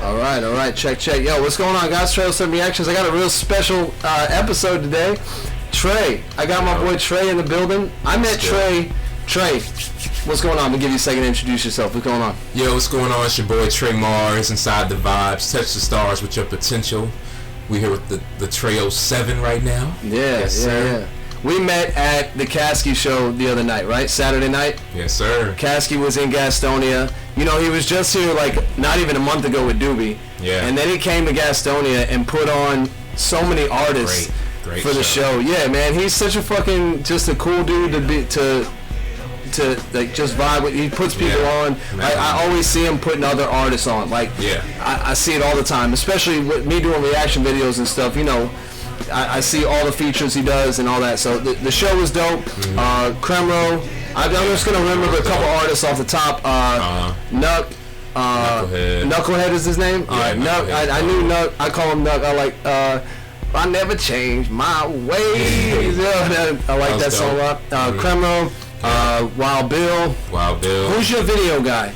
All right. Check. Yo, what's going on, guys? Tre07 Reactions. I got a real special episode today. Tre, I got my boy Tre in the building. I met Tre. Tre, what's going on? I'm gonna give you a second to introduce yourself. What's going on? Yo, what's going on? It's your boy Tre Mars, inside the vibes. Touch the stars with your potential. We here with the Tre07 right now. Yeah. We met at the Caskey show the other night, right? Saturday night? Yes, sir. Caskey was in Gastonia. You know, he was just here like not even a month ago with Doobie. Yeah. And then he came to Gastonia and put on so many artists Great for the show. Yeah, man. He's such a fucking, just a cool dude to like just vibe with. He puts people on. I always see him putting other artists on. Like, I see it all the time, especially with me doing reaction videos and stuff. You know, I see all the features he does and all that. So the show was dope. CremRo. I'm just gonna remember a couple artists off the top. Knucklehead is his name. Nuck. I knew Nuck. I call him Nuck. I like. I never change my ways. I like that song a lot. CremRo. Wild Bill. Who's your video guy?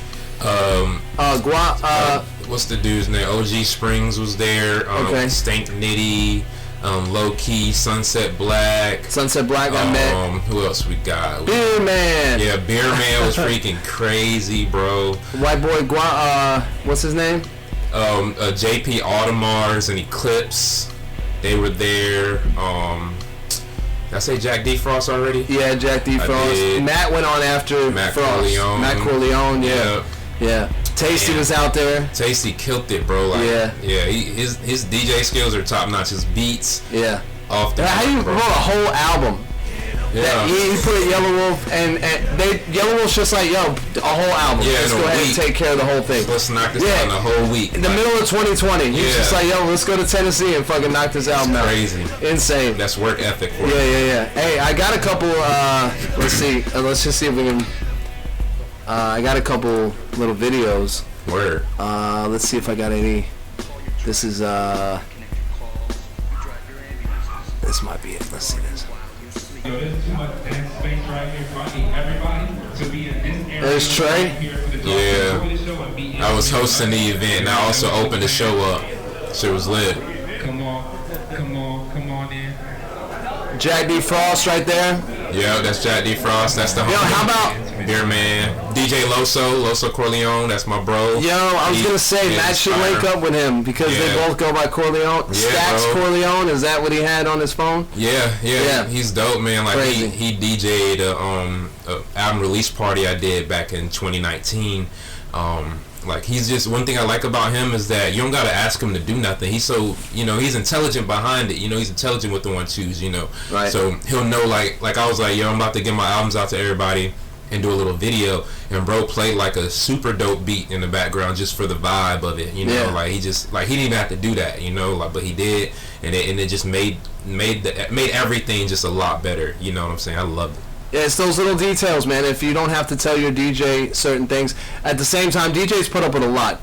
What's the dude's name? OG Springs was there. Stank Nitty. Low Key, Sunset Black. I met. Who else we got? Beer Man. Yeah, Beer Man was freaking crazy, bro. White boy what's his name? JP Audemars and Eclipse. They were there. Did I say Jack D. Frost already? Yeah, Jack D. Frost. Matt went on after Matt Frost. Corleone. Matt Corleone, yeah. Tasty was out there. Tasty killed it, bro. Like, his DJ skills are top notch. His beats, off the. How you wrote a whole album? Yeah. He put Yellow Wolf and Yellow Wolf's just like, yo, a whole album. Yeah, let's go ahead and take care of the whole thing. Let's knock this out in a whole week. In the middle of 2020, he's just like, yo, let's go to Tennessee and fucking knock this album out. Crazy. Insane. That's work ethic for Yeah. Hey, I got a couple, let's see. Let's just see if we can, I got a couple little videos. Word. Let's see if I got any. This is, this might be it. Let's see this. Yo, there's too much dance space right here for everybody to be in this area. There's Tre. Yeah. I was hosting the event and I also opened the show up. Shit was lit. Come on in. Jack D. Frost right there. Yeah, that's Jack D. Frost. That's the homie. Yo, how about Beer Man? DJ Loso Corleone. That's my bro. Yo, I was gonna say Matt should link up with him because they both go by Corleone. Yeah, Stacks Corleone. Is that what he had on his phone? Yeah. He's dope, man. Like he DJ'd a album release party I did back in 2019. Like he's just, one thing I like about him is that you don't gotta ask him to do nothing. He's so, he's intelligent behind it. He's intelligent with the 1-2s. Right. So he'll know, like I was like, yo, I'm about to get my albums out to everybody and do a little video, and bro played like a super dope beat in the background just for the vibe of it. Like he just, like he didn't even have to do that. Like, but he did, and it just made everything just a lot better. You know what I'm saying? I loved it. Yeah, it's those little details, man. If you don't have to tell your DJ certain things, at the same time, DJs put up with a lot.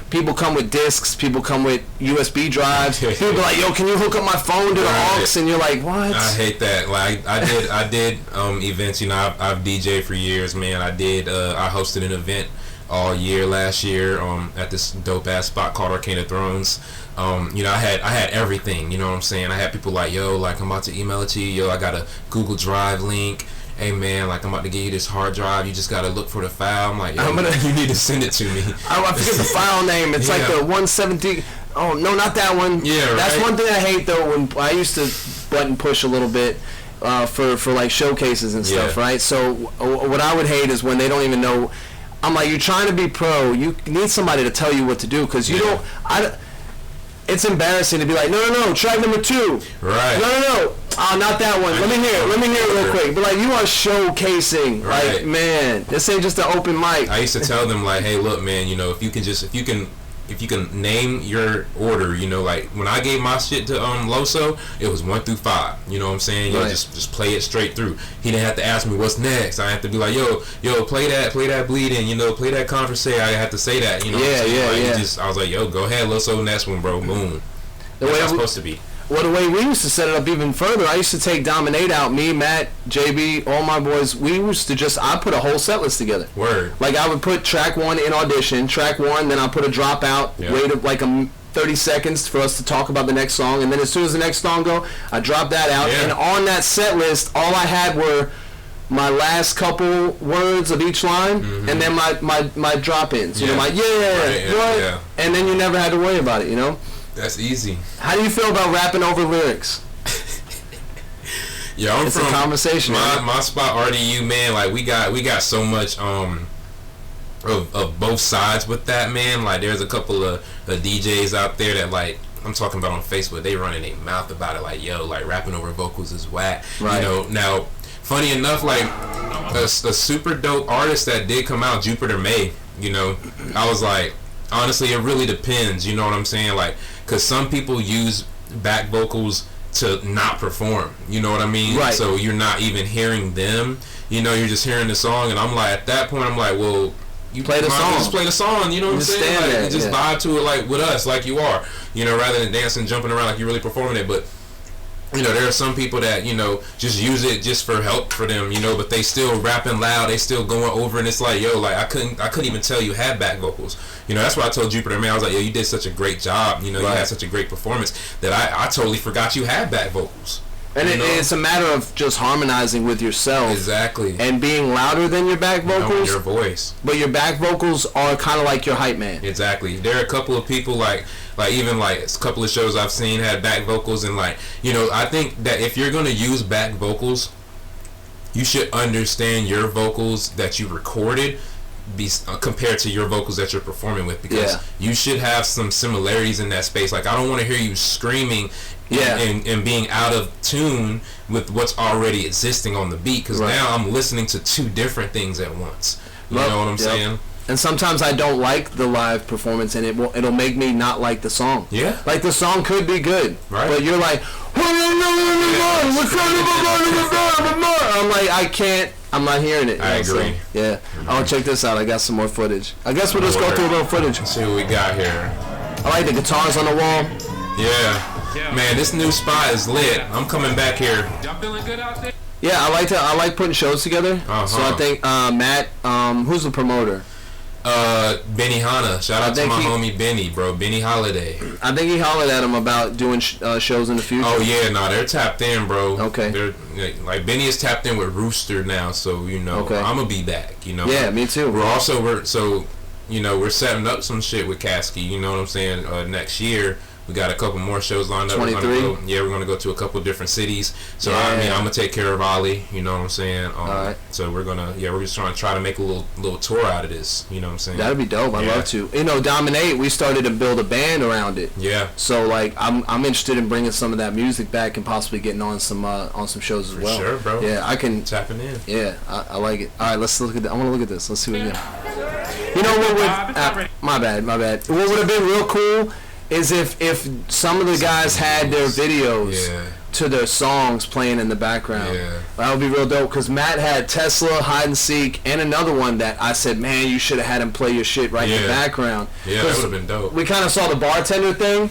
People come with discs, people come with USB drives. People be like, yo, can you hook up my phone to the aux? And you're like, what? I hate that. Like I did events. I've DJed for years, man. I hosted an event all year last year at this dope ass spot called Arcane of Thrones. I had everything. You know what I'm saying? I had people like, yo, like I'm about to email it to you. Yo, I got a Google Drive link. Hey man, like I'm about to give you this hard drive. You just gotta look for the file. I'm like, yo, you need to send it to me. I forget the file name. It's like the 170. Oh no, not that one. Yeah, right. That's one thing I hate though. When I used to button push a little bit for like showcases and stuff, right? So what I would hate is when they don't even know. I'm like, you're trying to be pro. You need somebody to tell you what to do because you don't. It's embarrassing to be like, no, track number 2. Right. No. Oh, not that one. Let me hear it real quick. But like, you are showcasing. Right. Like, man, this ain't just an open mic. I used to tell them like, hey, look, man, if you can name your order, like when I gave my shit to Loso, it was 1 through 5. You know what I'm saying? Just play it straight through. He didn't have to ask me what's next. I had to be like, yo, play that bleeding, play that converse. I had to say that, Yeah. I was like, yo, go ahead, Loso, next one, bro, boom. That's how it's supposed to be. Well, the way we used to set it up even further, I used to take Dominate out. Me, Matt, JB, all my boys. We used to I put a whole set list together. Word. Like I would put track 1 in audition, track 1, then I put a drop out, wait like 30 seconds for us to talk about the next song, and then as soon as the next song go, I drop that out. And on that set list, all I had were my last couple words of each line, and then my drop-ins. You know, my and then you never had to worry about it. You know. That's easy. How do you feel about rapping over lyrics? Yeah, it's a conversation. My spot RDU, man. Like we got so much of both sides with that, man. Like there's a couple of DJs out there that like I'm talking about on Facebook. They running their mouth about it, like yo, like rapping over vocals is whack. Right. You know. Now, funny enough, like a super dope artist that did come out, Jupiter May. You know, I was like, honestly, it really depends. You know what I'm saying? Like. Because some people use back vocals to not perform. You know what I mean? Right. So you're not even hearing them. You know, you're just hearing the song. And I'm like, at that point, I'm like, well, you play the song. Just play the song. You know what I'm saying? Like, just vibe to it like with us, like you are. You know, rather than dancing, jumping around like you're really performing it. But, you know, there are some people that, you know, just use it just for help for them, you know, but they still rapping loud, they still going over, and it's like, yo, like I couldn't even tell you had back vocals. You know, that's why I told Jupiter, man, I was like, yo, you did such a great job, you know, you had such a great performance that I totally forgot you had back vocals. And it's a matter of just harmonizing with yourself. Exactly. And being louder than your back vocals. Your voice. But your back vocals are kind of like your hype man. Exactly. There are a couple of people like even like a couple of shows I've seen had back vocals, and like, you know, I think that if you're going to use back vocals, you should understand your vocals that you recorded compared to your vocals that you're performing with, because you should have some similarities in that space. Like I don't want to hear you screaming and being out of tune with what's already existing on the beat, because now I'm listening to two different things at once. You know what I'm saying? And sometimes I don't like the live performance, and it'll make me not like the song. Yeah. Like the song could be good, but you're like, I'm like, I can't. I'm not hearing it. I agree. So, oh, check this out. I got some more footage. I guess we'll just go through a little footage. Let's see what we got here. I like the guitars on the wall. Yeah. Man, this new spot is lit. I'm coming back here. Y'all feeling good out there? Yeah, I like putting shows together. So I think Matt, who's the promoter? Benny Hanna. Shout out to my homie Benny, bro. Benny Holiday. I think he hollered at him about doing shows in the future. Oh yeah, no, they're tapped in, bro. Okay. They're like Benny is tapped in with Rooster now, so you know I'm gonna be back. You know. Yeah, me too. We're setting up some shit with Caskey. You know what I'm saying? Next year. We got a couple more shows lined up. 23? We're gonna go to a couple different cities. So I mean, I'm gonna take care of Ollie. You know what I'm saying? All right. So we're just try to make a little tour out of this. You know what I'm saying? That'd be dope. I'd love to. You know, Dominate. We started to build a band around it. Yeah. So like, I'm interested in bringing some of that music back and possibly getting on some shows as well. Sure, bro. Yeah, I can tapping in. Yeah, I like it. All right, let's look at that. I want to look at this. Let's see what we get. You know what would? My bad. What would have been real cool is if some of the guys had their videos to their songs playing in the background. Yeah. That would be real dope, because Matt had Tesla, Hide and Seek, and another one that I said, man, you should have had him play your shit right in the background. Yeah, that would have been dope. We kind of saw the bartender thing,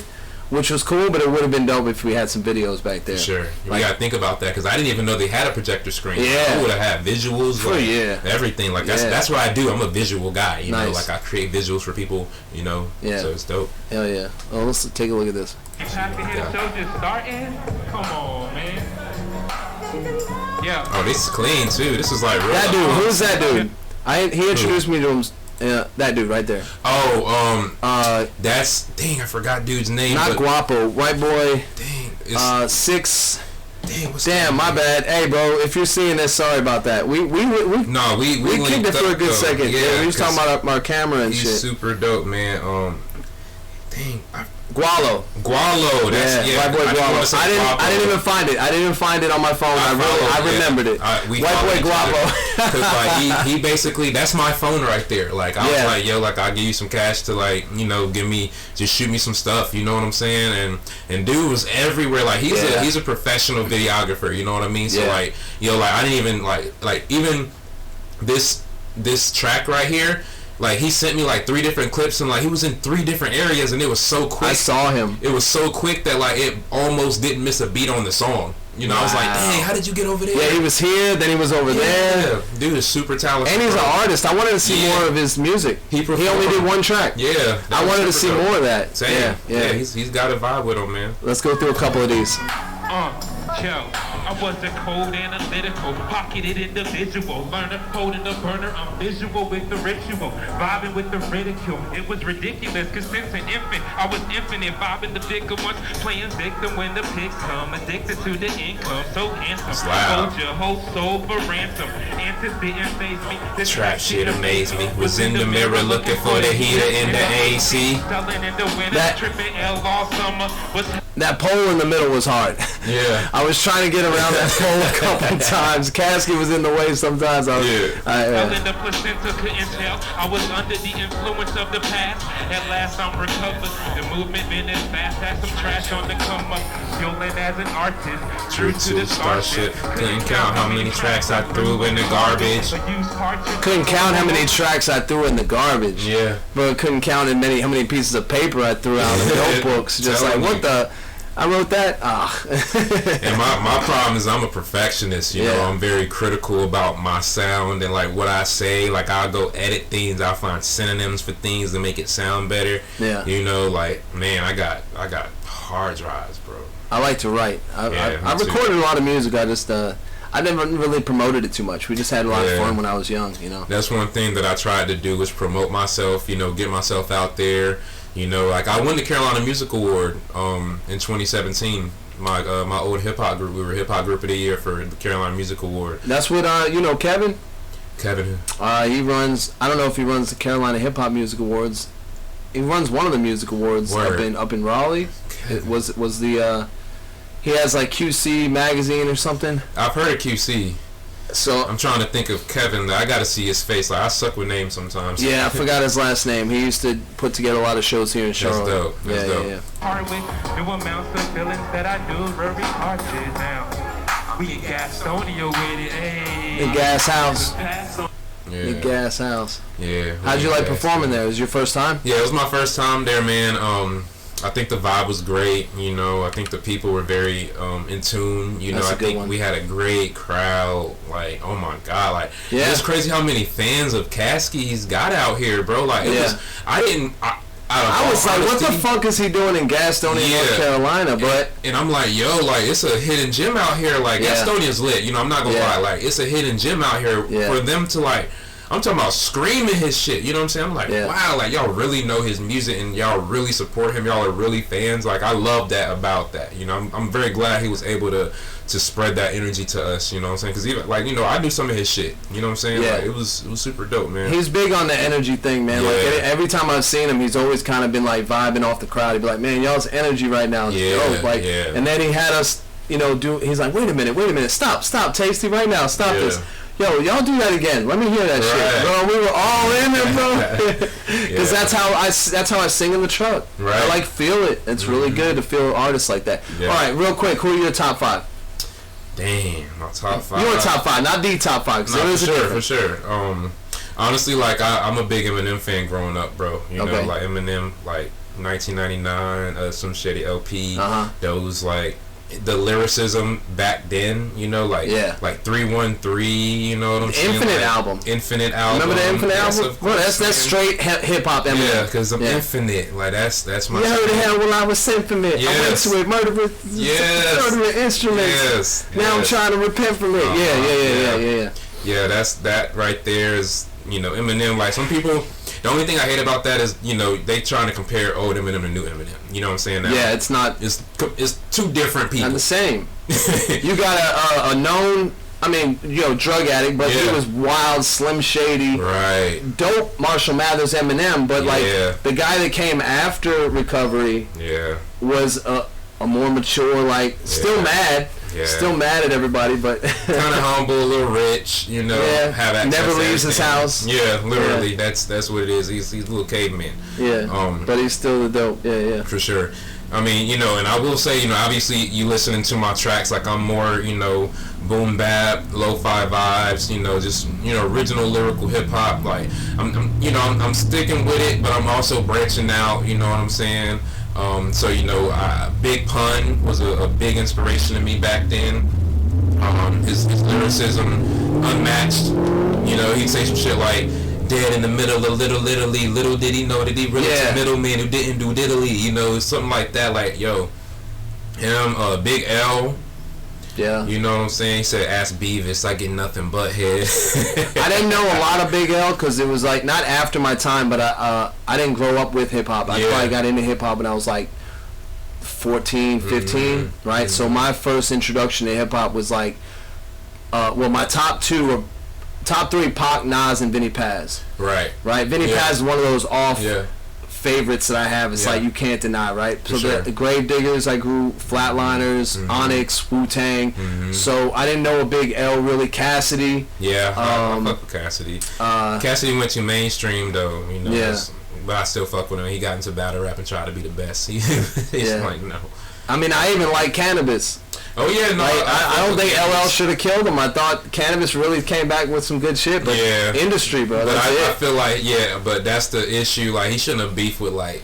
which was cool, but it would have been dope if we had some videos back there. Sure. We got to think about that, because I didn't even know they had a projector screen. Yeah. I would have had visuals, everything. Like that's what I do. I'm a visual guy, you know, like I create visuals for people, you know, so it's dope. Hell yeah. Oh, let's take a look at this. You happy to hear the show just starting? Come on, man. Yeah. Oh, this is clean, too. This is like real. That dude, who's that dude? He introduced me to him. That dude right there. Oh, that's I forgot dude's name. Not Guapo, white boy. Dang, 6. Damn, my bad. Hey, bro, if you're seeing this, sorry about that. We kicked it for a good second. Yeah, we was talking about our camera and shit. He's super dope, man. Gwalla. That's white boy Gwalla. I didn't even find it. I didn't find it on my phone. I remembered it. White boy Gwalla. Because like he basically, that's my phone right there. Like I was like, yo, like I'll give you some cash to like, you know, just shoot me some stuff. You know what I'm saying? And dude was everywhere. Like he's a professional videographer. You know what I mean? So like, yo, like I didn't even like even this track right here. Like, he sent me like 3 different clips, and like he was in 3 different areas, and it was so quick. I saw him. It was so quick that like it almost didn't miss a beat on the song. You know, I was like, dang, how did you get over there? Yeah, he was here, then he was over there. Dude is super talented. And he's an artist. I wanted to see more of his music. He only did 1 track. Yeah. I wanted to see more of that. Same. Yeah, he's got a vibe with him, man. Let's go through a couple of these. Yo, I wasn't cold analytical, pocketed individual, learner, code in the burner, I'm visual with the ritual, vibing with the ridicule. It was ridiculous, cause since an infant, I was infinite, vibing the bigger ones, playing victim when the pigs come, addicted to the income, so handsome, hold your whole soul for ransom, answers didn't faze me, this trap shit amazed me, was in the mirror looking for the heater in the AC. That pole in the middle was hard. Yeah. I was trying to get around that pole a couple times. Caskey was in the way sometimes. In the placenta couldn't tell. I was under the influence of the past. At last I'm recovered. The movement been as fast as some trash on the come up. Fueling as an artist. True to the starship. Couldn't count how many tracks I threw in the garbage. Couldn't count how many tracks I threw in the garbage. Yeah. But couldn't count how many pieces of paper I threw out of the notebooks. Just like, what the... I wrote that. And my problem is I'm a perfectionist. You know, I'm very critical about my sound and like what I say. Like, I'll go edit things. I'll find synonyms for things to make it sound better. Yeah. You know, like, man, I got hard drives, bro. I like to write. I recorded a lot of music. I just I never really promoted it too much. We just had a lot of fun when I was young. You know. That's one thing that I tried to do was promote myself. You know, get myself out there. You know, like I won the Carolina Music Award in 2017. My old hip hop group, we were Hip Hop Group of the Year for the Carolina Music Award. That's what you know, Kevin. Kevin. He runs. I don't know if he runs the Carolina Hip Hop Music Awards. He runs one of the music awards up in Raleigh. It was the he has like QC magazine or something. I've heard of QC. So I'm trying to think of Kevin. I got to see his face. Like, I suck with names sometimes. Yeah, I forgot his last name. He used to put together a lot of shows here in Charlotte. That's dope. That's dope. New amounts of feelings that I do very hard to now. We in Gastonia with it, hey. The Gas House. Yeah. The Gas House. Yeah. How'd you like performing there? Was it your first time? Yeah, it was my first time there, man. I think the vibe was great. You know, I think the people were very in tune. You know, I think we had a great crowd. Like, oh my god, like it's crazy how many fans of Caskey he's got out here, bro. Like, it was. I was like, what the fuck is he doing in Gastonia, North Carolina? But and I'm like, yo, like it's a hidden gem out here. Like Gastonia's lit. You know, I'm not gonna lie. Like, it's a hidden gem out here for them to like. I'm talking about screaming his shit, you know what I'm saying? I'm like, wow, like, y'all really know his music and y'all really support him. Y'all are really fans. Like, I love that about that, you know? I'm very glad he was able to spread that energy to us, you know what I'm saying? Because even, like, you know, I do some of his shit, you know what I'm saying? Yeah. Like, it was super dope, man. He's big on the energy thing, man. Like, every time I've seen him, he's always kind of been, like, vibing off the crowd. He'd be like, man, y'all's energy right now is dope. Like, and then he had us, you know, he's like, wait a minute, stop, Tasty, right now, stop this. Yo, y'all do that again. Let me hear that shit, bro. We were all in it, bro. Because that's how I sing in the truck. Right. I like feel it. It's really good to feel artists like that. Yeah. All right, real quick, who are your top 5? Damn, my top 5. Your top 5, not the top 5. No, for sure. Honestly, like I'm a big Eminem fan growing up, bro. You know, like Eminem, like 1999, some Shady LP. Those like. The lyricism back then, you know, like 313, you know what I'm saying? Infinite like, album. Infinite album. Remember the Infinite album? Bro, that's straight hip hop Eminem. Yeah, because I'm infinite. Like that's my. You heard it when I was infinite. Yes. I went to it, murderous instruments. Yes. Now I'm trying to repent from it. Yeah. That's that right there is, you know, Eminem. Like some people. The only thing I hate about that is, you know, they trying to compare old Eminem to new Eminem. You know what I'm saying? Now, yeah, it's not. It's two different people. Not the same. You got a known, I mean, drug addict, but he was wild, Slim Shady, dope Marshall Mathers, Eminem. But like the guy that came after recovery, was a more mature, like still mad. Yeah. Still mad at everybody, but kind of humble, a little rich, you know. Yeah. Have access Never to leaves his everything. house. Yeah, literally. Yeah. That's what it is. He's a little caveman. Yeah. But he's still the dope. Yeah. For sure. I mean, you know, and I will say, you know, obviously you listening to my tracks, like I'm more, you know, boom bap, lo-fi vibes, you know, just, you know, original lyrical hip hop. Like I'm sticking with it, but I'm also branching out. You know what I'm saying? So you know, Big Pun was a big inspiration to me back then. His lyricism unmatched. You know, he'd say some shit like, dead in the middle of little did he know that he really was a middleman who didn't do diddly, you know, something like that. Like, yo, him, Big L. Yeah. You know what I'm saying? He said, ask Beavis, I get nothing but head. I didn't know a lot of Big L because it was like not after my time, but I didn't grow up with hip hop. I probably got into hip hop when I was like 14, 15, right? So my first introduction to hip hop was like, my top three, Pac, Nas, and Vinnie Paz. Right. Vinnie Paz is one of those favorites that I have. It's like you can't deny, right? So the Grave Diggers, I grew, Flatliners, Onyx, Wu-Tang. So I didn't know a Big L really. Cassidy. Yeah, I fuck with Cassidy. Cassidy went to mainstream though, you know. Yeah. But I still fuck with him. He got into battle rap and tried to be the best. He's like, no. I mean, I even like Cannabis. Oh yeah, no. Like, I don't think LL should have killed him. I thought Cannabis really came back with some good shit, but industry, bro. But I feel like but that's the issue. Like he shouldn't have beef with I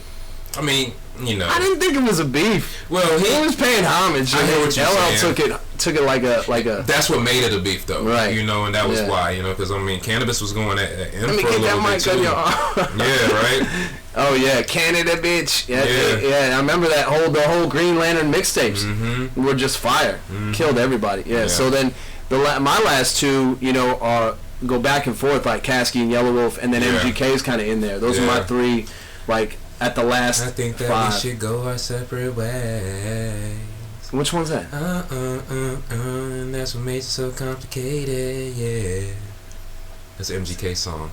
mean, you know. I didn't think it was a beef. Well, he was paying homage. I hear what you're saying. LL took it like a. That's what made it a beef, though. Right. You know, and that was why. You know, because I mean, Cannabis was going at him for a little bit too. Yeah, right. Oh yeah, Canada, bitch. Yeah. I remember that the whole Green Lantern mixtapes were just fire. Killed everybody. Yeah. So then my last two, you know, are go back and forth like Caskey and Yellow Wolf, and then MGK's kind of in there. Those are my three, like at the last. I think that we should go our separate ways. Which one's that? And that's what makes it so complicated. Yeah. That's an MGK song.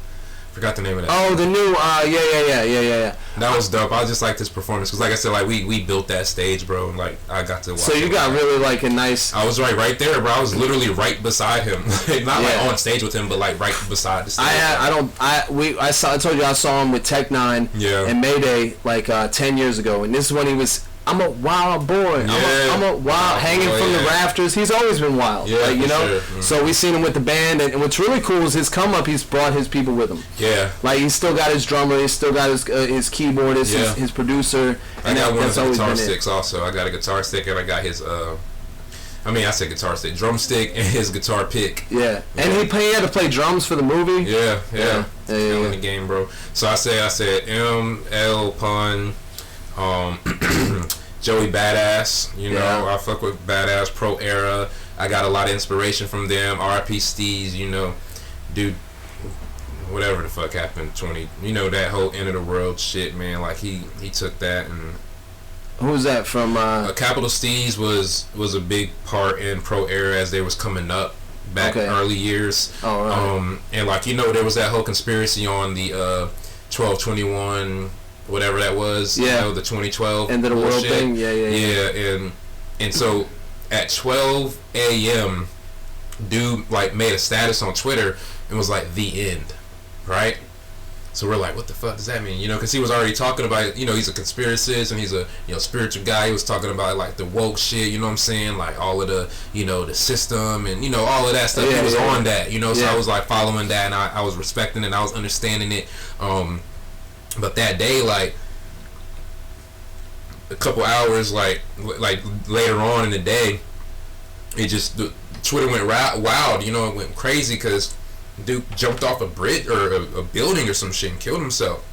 Forgot the name of that. Oh, the new, yeah. That was dope. I just like this performance because, like I said, like we built that stage, bro, and like I got to watch. So you got really like a nice. I was right there, bro. I was literally right beside him, not like on stage with him, but like right beside the stage. I told you I saw him with Tech Nine and Mayday like 10 years ago, and this is when he was. I'm a wild boy. I'm a wild hanging from the rafters. He's always been wild. Yeah, like, you know. Sure. So we seen him with the band, and what's really cool is his come up. He's brought his people with him. Yeah. Like he's still got his drummer. He's still got his keyboardist, his producer. I got one of the guitar sticks also. I got a guitar stick and I got his I said guitar stick, drumstick, and his guitar pick. Yeah. And he had to play drums for the movie. Yeah. In the game, bro. So I said M.L. Pun. Joey Badass, you know, I fuck with Badass, Pro Era. I got a lot of inspiration from them. RP Steez, you know, dude, whatever the fuck happened, you know, that whole end of the world shit, man. Like he took that and. Who's that from? Capital Steez was a big part in Pro Era as they was coming up back in early years. Oh right. And like, you know, there was that whole conspiracy on the 1221. Whatever that was, you know, the 2012 end of the world thing, yeah, and so at 12 a.m., dude like made a status on Twitter and was like the end, right? So we're like, what the fuck does that mean? You know, because he was already talking about, you know, he's a conspiracist and he's a spiritual guy. He was talking about like the woke shit, you know what I'm saying, like all of the, you know, the system and, you know, all of that stuff. He was on that, you know, so I was like following that and I was respecting it and I was understanding it. But that day, like a couple hours, like later on in the day, Twitter went wild. You know, it went crazy because dude jumped off a bridge or a building or some shit and killed himself.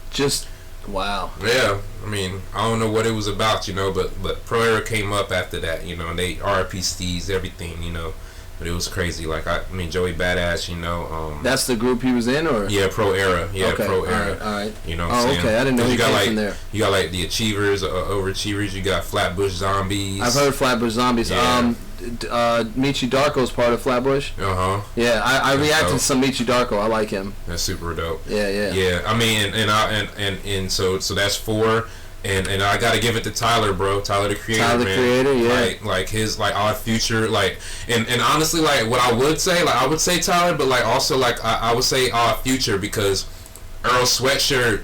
Just wow. Yeah, I mean, I don't know what it was about, you know, but Pro Era came up after that, you know, and they RP Steez everything, you know. But it was crazy. Like I mean, Joey Badass, you know. That's the group he was in, or Pro Era. Yeah, Pro Era. All right. You know what I'm saying? Okay, I didn't know he came from there. You got like the Achievers, Overachievers. You got Flatbush Zombies. I've heard Flatbush Zombies. Yeah. Michi Darko's part of Flatbush. Yeah, I reacted to some Michi Darko. I like him. That's super dope. Yeah. I mean, and so that's 4. And I gotta give it to Tyler, bro. Tyler the Creator, Tyler the Creator, yeah. Like his Odd Future, like and honestly, like what I would say, like I would say Tyler, but like also like I would say Odd Future because Earl's Sweatshirt.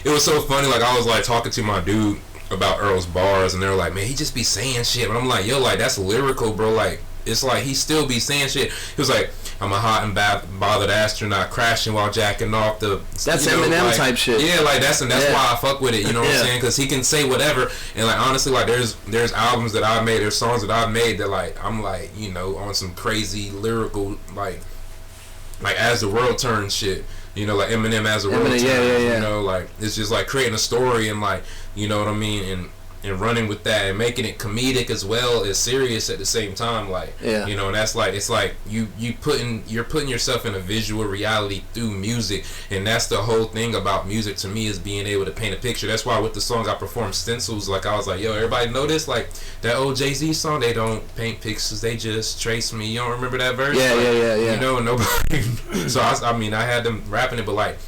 It was so funny. Like I was like talking to my dude about Earl's bars, and they were like, man, he just be saying shit. But I'm like, yo, like that's lyrical, bro. Like it's like he still be saying shit. He was like, I'm a hot and bothered astronaut crashing while jacking off the. That's Eminem like, type shit. Yeah, like that's why I fuck with it. You know what I'm saying? Because he can say whatever, and like honestly, like there's albums that I've made, there's songs that I've made that like I'm like on some crazy lyrical like As the World Turns shit. Like Eminem As the World Turns. Yeah. Like it's just like creating a story and like you know what I mean and running with that and making it comedic as well as serious at the same time, like and that's like it's like you're putting yourself in a visual reality through music, and that's the whole thing about music to me is being able to paint a picture. That's why with the songs I performed stencils, like I was like, yo, everybody know this, like that old Jay-Z song, they don't paint pictures, they just trace me. You don't remember that verse? Yeah. Nobody. So I mean I had them rapping it, but like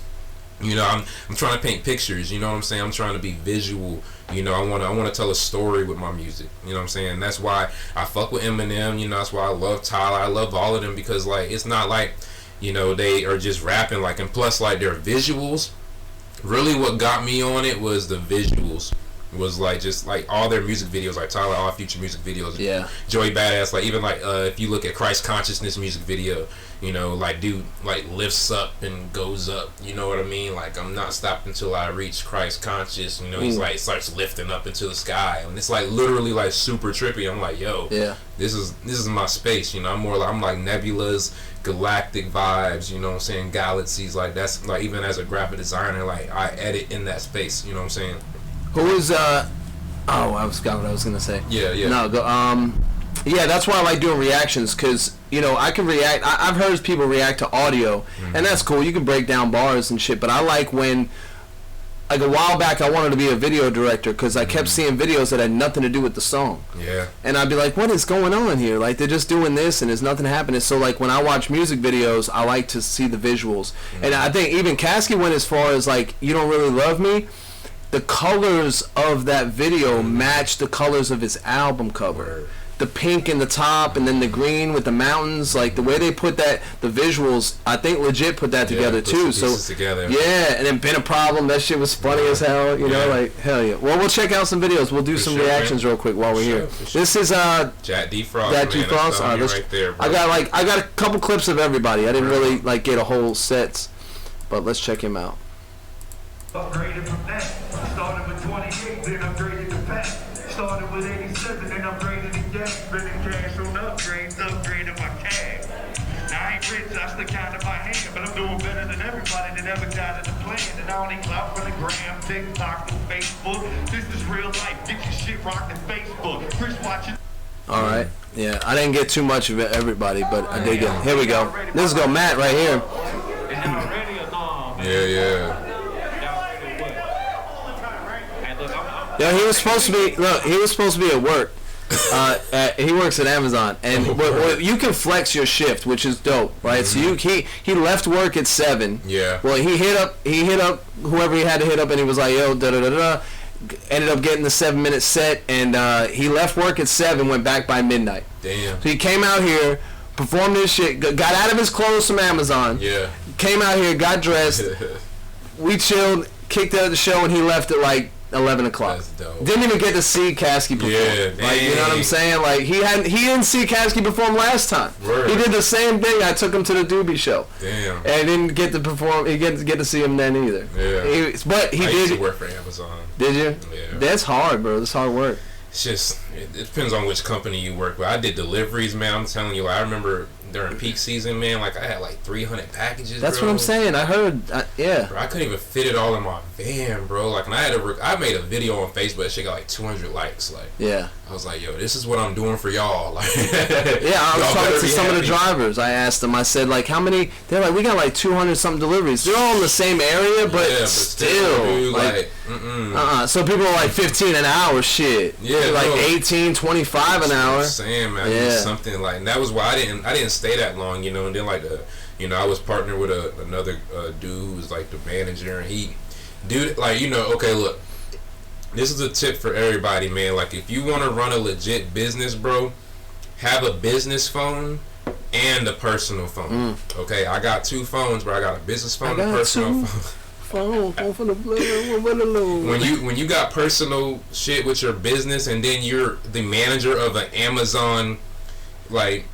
I'm trying to paint pictures, you know what I'm saying? I'm trying to be visual. I want to tell a story with my music. You know what I'm saying? That's why I fuck with Eminem. That's why I love Tyler. I love all of them because like it's not like they are just rapping like, and plus like their visuals. Really, what got me on it was the visuals. Was like just like all their music videos, like Tyler All Future music videos. Yeah. Joey Badass, like even like if you look at Christ Consciousness music video, like dude like lifts up and goes up. You know what I mean? Like I'm not stopped until I reach Christ Conscious. He's like starts lifting up into the sky, and it's like literally like super trippy. I'm like, yo, this is my space. I'm like Nebula's galactic vibes. You know what I'm saying? Galaxies, like that's like even as a graphic designer, like I edit in that space. You know what I'm saying? Who is I forgot what I was gonna say. Yeah. No, go. Yeah, that's why I like doing reactions because I can react. I've heard people react to audio, and that's cool. You can break down bars and shit. But I like when, like a while back, I wanted to be a video director because I kept seeing videos that had nothing to do with the song. Yeah. And I'd be like, what is going on here? Like they're just doing this and there's nothing happening. So like when I watch music videos, I like to see the visuals. And I think even Caskey went as far as like, You Don't Really Love Me. The colors of that video match the colors of his album cover. The pink in the top and then the green with the mountains, like the way they put that, the visuals, I think legit put that together too. So together. Yeah, and then Been a Problem, that shit was funny as hell, like hell yeah. Well, we'll check out some videos. We'll do some reactions real quick while we're here. This is Jack D Frost. Jack D Frost. Right there, bro. I got a couple clips of everybody. I didn't really like get a whole sets, but let's check him out. Upgraded from that. Started with 28, then upgraded to pack. Started with 87, then upgraded again. Spending cash on upgrades, upgraded my cash. Now I ain't rich, I still count in my hand, but I'm doing better than everybody that ever got in the plan. And I only clout for the gram, TikTok, and Facebook. This is real life. Get your shit rocked in Facebook. Chris watching. All right. Yeah, I didn't get too much of it, everybody, but I did get. Here we go. This is go Matt right here. Yeah. Yeah, he was supposed to be. Look, he was supposed to be at work. He works at Amazon, and you can flex your shift, which is dope, right? So he left work at 7. Yeah. Well, he hit up whoever he had to hit up, and he was like, yo, da da da da. Ended up getting the 7-minute set, and he left work at 7, went back by midnight. Damn. So he came out here, performed his shit, got out of his clothes from Amazon. Yeah. Came out here, got dressed. We chilled, kicked out the show, and he left at like 11 o'clock. That's dope. Didn't even get to see Caskey perform. Yeah, like, you know what I'm saying? Like he didn't see Caskey perform last time. Word. He did the same thing. I took him to the Doobie show. Damn. And didn't get to perform. He didn't get to see him then either. Yeah. But he I did. used to work for Amazon. Did you? Yeah. That's hard, bro. That's hard work. It's just it depends on which company you work with. I did deliveries, man. I'm telling you, I remember during peak season, man, like I had like 300 packages. That's bro. what I'm saying. I heard. Yeah. Bro, I couldn't even fit it all in my van, bro. Like, and I made a video on Facebook. That shit got like 200 likes. Like, yeah. I was like, yo, this is what I'm doing for y'all. Like, yeah, I was talking to some of the drivers. I asked them. I said, like, how many? They're like, we got like 200 something deliveries. They're all in the same area, but, still, dude, like So people are like 15 an hour, shit. Yeah, like 18, 25 an hour. I'm saying, man, I need something like. And that was why I didn't stay that long, you know. And then like I was partnered with another dude who was like the manager, and he, dude, like, you know, okay, look, this is a tip for everybody, man. Like, if you want to run a legit business, bro, have a business phone and a personal phone. Okay, I got 2 phones, bro. I got a business phone and a personal phone. When you got personal shit with your business, and then you're the manager of an Amazon, like,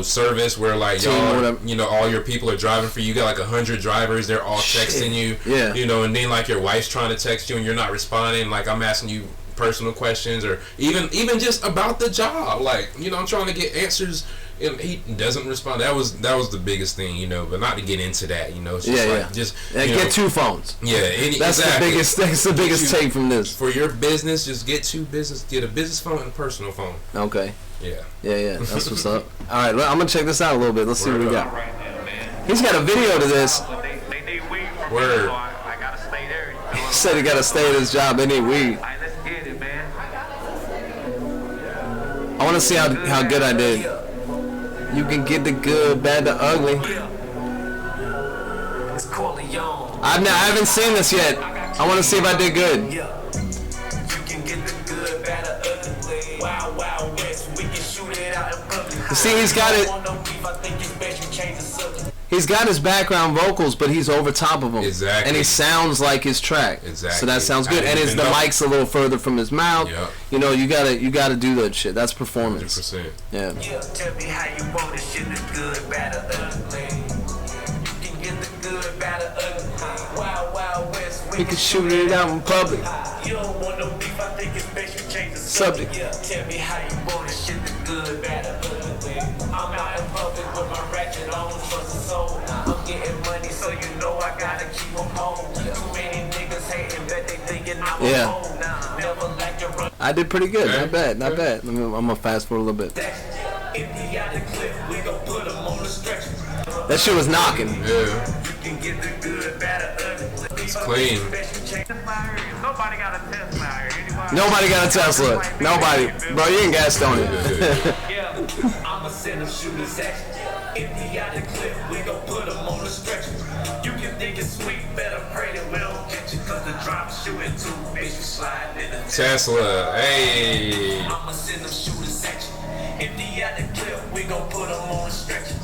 service where like y'all, all your people are driving for you. You got like 100 drivers. They're all texting you. Yeah. And then like your wife's trying to text you and you're not responding. Like, I'm asking you personal questions, or even just about the job. Like, I'm trying to get answers. And he doesn't respond. That was the biggest thing, but not to get into that, It's just get 2 phones. Yeah, that's exactly. That's the biggest take from this. For your business, just get a business phone and a personal phone. Okay. Yeah. That's what's up. All right, I'm gonna check this out a little bit. Let's see what we got. He's got a video to this. Word. I gotta stay there. He said he gotta stay at his job. They need weed. Alright, let's get it, man. I want to see how good I did. You can get the good, bad, the ugly. It's Corleone. I haven't seen this yet. I want to see if I did good. You can get the good, bad, the ugly. Wild, wild west. We can shoot it out in public. You see, he's got it. He's got his background vocals, but he's over top of them. Exactly. And he sounds like his track. Exactly. So that sounds good. And the mic's a little further from his mouth. Yep. You gotta do that shit. That's performance. 100%. Yeah. Tell me how you want this shit, the good, bad, or ugly. You can get the good, bad, or ugly. Wild, wild west. We can shoot it out in public. You don't want no beef, I think it's best you change the subject. Tell me how you want this shit, the good, bad, or ugly. I'm out in public with my ratchet on, trust and soul. I'm getting money, so I gotta keep them home. Too many niggas hating, bet they thinking I'm home. Never like to run. I did pretty good. Not bad. I'm gonna fast forward a little bit. That shit was knocking. Yeah. It's clean. Nobody got a Tesla here. Nobody got a Tesla. Nobody. Bro, you in Gastonia. Yeah, I'ma send them shooters action. If he out the clip, we gon' put him on the stretcher. You can think it's sweet, better pray that we don't catch it, cause the drop shooting too, bitch, you sliding in the Tesla, hey. I'ma send them shooters action. If he out the clip, we gon' put him on the stretcher.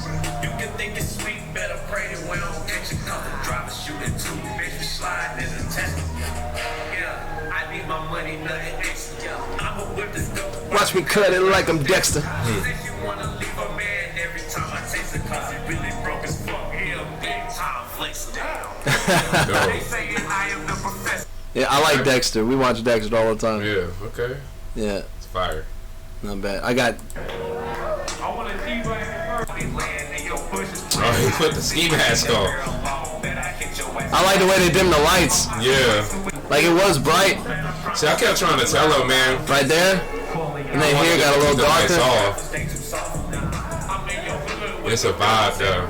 You can think it's sweet, better pray that we don't catch it, cause the drop shooting too, bitch, you sliding in the Tesla. Yeah, I need my money, nothing extra. I'ma whip this dope. Watch me cut it like I'm Dexter. If you wanna leave a man every time I taste it, cause he really broke as fuck. He a big time flex down. They saying I am the professor. Yeah, I like Dexter. We watch Dexter all the time. Yeah, okay. Yeah. It's fire. Not bad. I got. I want to see you land in your bushes. Oh, he put the ski mask on. I like the way they dim the lights. Yeah. Like it was bright. See, I kept trying to tell him, man. Right there. And then here got a little darker. Off. It's a vibe, though.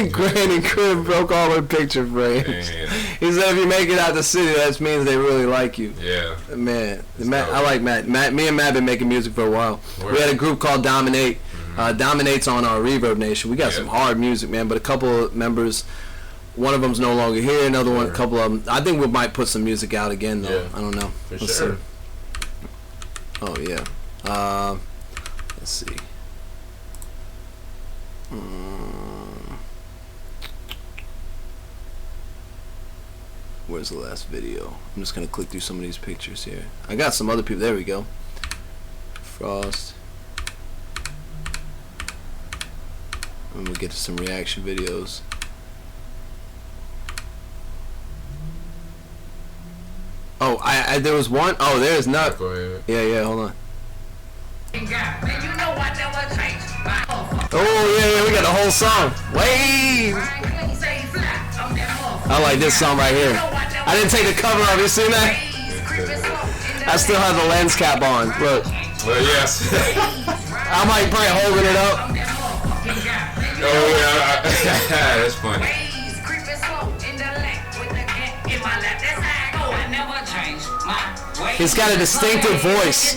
Granny crib broke all her picture frames. He said if you make it out the city, that means they really like you. Yeah. Man, I like Matt. Me and Matt been making music for a while. We had a group called Dominate. Dominate's on our Reverb Nation. We got some hard music, man. But a couple of members, one of them's no longer here. Another one, a couple of them. I think we might put some music out again, though. Yeah. I don't know. Let's see. Oh yeah. Let's see. Where's the last video? I'm just gonna click through some of these pictures here. I got some other people. There we go. Frost. And we'll get to some reaction videos. Oh, I there was one. Oh, there's not. Go ahead. Yeah, hold on. Oh yeah, we got a whole song. Wait. I like this song right here. I didn't take the cover off. You seen that? I still have the lens cap on. Look. Well, yes. I'm like probably holding it up. Oh yeah, that's funny. He's got a distinctive voice.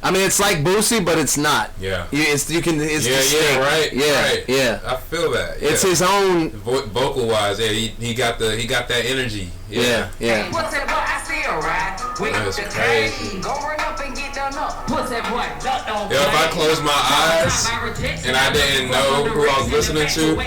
I mean, it's like Boosie, but it's not. Yeah. It's distinct. Right. Yeah, right. yeah. I feel that. Yeah. It's his own vocal wise. Yeah, he got that energy. Yeah. Hey, what's that boy? I see a ride. That's crazy. Go run up and get done up. What's that boy? If I close my eyes and I didn't know who I was listening to,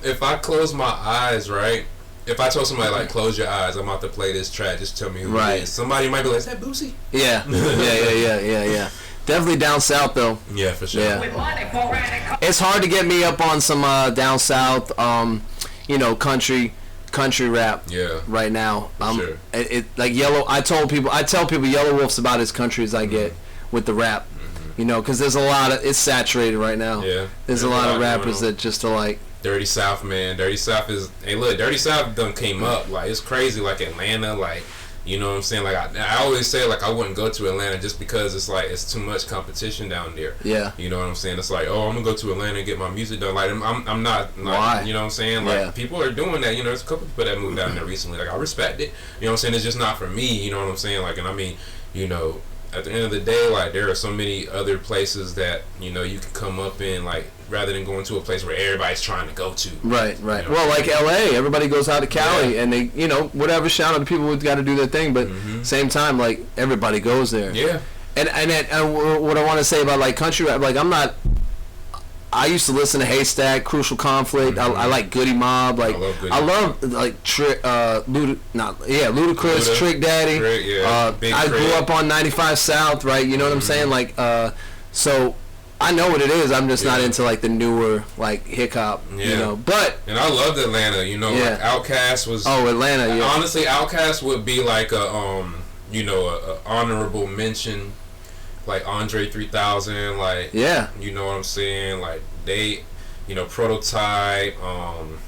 if I close my eyes, right? If I told somebody like close your eyes, I'm about to play this track, just tell me who it is. Somebody might be like, is that Boosie? Yeah. Yeah. Definitely down south though. Yeah, for sure. Yeah. It's hard to get me up on some down south, country rap. Yeah. Right now, Sure. It like Yellow. I tell people Yellow Wolf's about as country as I get with the rap. Because there's a lot of it's saturated right now. Yeah. There's a lot of rappers that just are like. Dirty South, man. Dirty South is. Hey, look, Dirty South done came up. Like, it's crazy. Like Atlanta, like, you know what I'm saying. Like, I always say, like, I wouldn't go to Atlanta just because it's like it's too much competition down there. Yeah. You know what I'm saying. It's like, oh, I'm gonna go to Atlanta and get my music done. Like, I'm not. Why? You know what I'm saying. Like, people are doing that. There's a couple people that moved down there recently. Like, I respect it. You know what I'm saying. It's just not for me. You know what I'm saying. Like, and I mean, at the end of the day, like, there are so many other places that you can come up in, like, rather than going to a place where everybody's trying to go to. Right. Well, like LA, everybody goes out to Cali, and they, whatever, shout out to people who've got to do their thing, but same time, like, everybody goes there. Yeah. And what I want to say about, like, country rap, like, I used to listen to Haystack, Crucial Conflict. I like Goody Mob. Like, I love like Ludacris, Trick Daddy. I grew up on 95 South, right? You know what I'm saying? Like, so I know what it is. I'm just not into like the newer like hip hop. But and I loved Atlanta. Like Outkast was. Oh, Atlanta. Yeah. Honestly, Outkast would be like a honorable mention. Like Andre 3000, like you know what I'm saying, like they, Prototype, dang,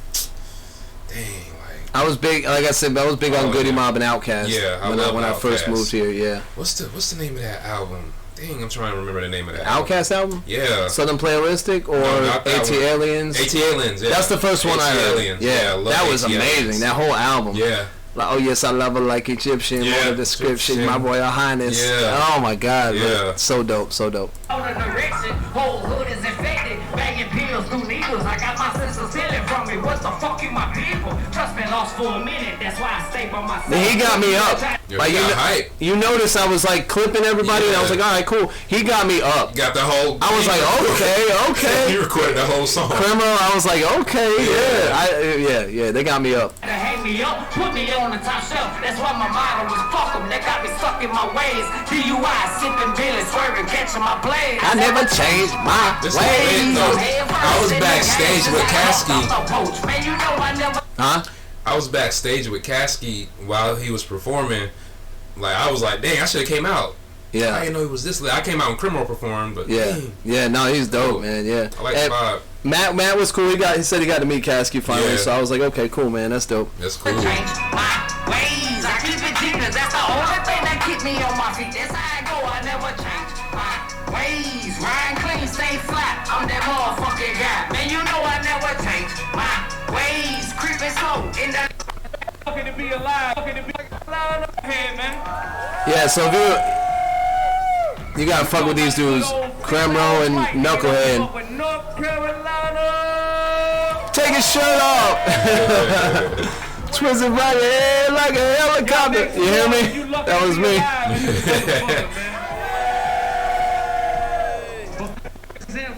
like I was big, like I said, I was big on Goody Mob and Outkast. Yeah, when I first moved here. Yeah. What's the name of that album? Dang, I'm trying to remember the name of that. Outkast album? Yeah. Southern Playalistic or AT Aliens? AT Aliens. Yeah. That's the first one I heard. Aliens. Yeah, that was amazing. That whole album. Yeah. Like, oh yes, I love her like Egyptian. What a description, my Royal Highness. Yeah. Oh my God. Yeah. So dope. So dope. On the direction, whole hood is infected. Banging pills through needles. I got my sister stealing from me. What the fuck, you my people? Trust me, lost for a minute. That's why I stay by myself. He got me up. Like you notice I was like clipping everybody, and I was like, all right, cool. He got me up. Got the whole. I was like, okay. He recorded the whole song. CremRo, I was like, okay, yeah. They got me up. They hang me up, put me on the top shelf. That's why my motto was fuck them. They got me stuck in my ways. DUI, sipping Billy, swerving, catching my blade. I never changed my ways. I was backstage with Caskey. Huh? I was backstage with Caskey while he was performing. Like, I was like, dang, I should have came out. Yeah. I didn't know he was this lit. I came out when CremRo performed, but no, he's dope, man. Yeah. I like the vibe. Matt was cool. He said he got to meet Caskey finally, so I was like, okay, cool, man. That's dope. That's cool. Change my ways. I keep it deep, that's the only thing that keep me on my feet. That's how I go. I never change my ways. Ryan clean, stay flat. I'm that motherfucking guy. Man, you know I never change my ways. Creeping slow in the. Fucking to be alive. Fucking to be alive. Hey, man. Yeah, so if you gotta fuck with these dudes, CremRo and Knucklehead. Take his shirt off. Twisted right head like a helicopter. You hear me? That was me.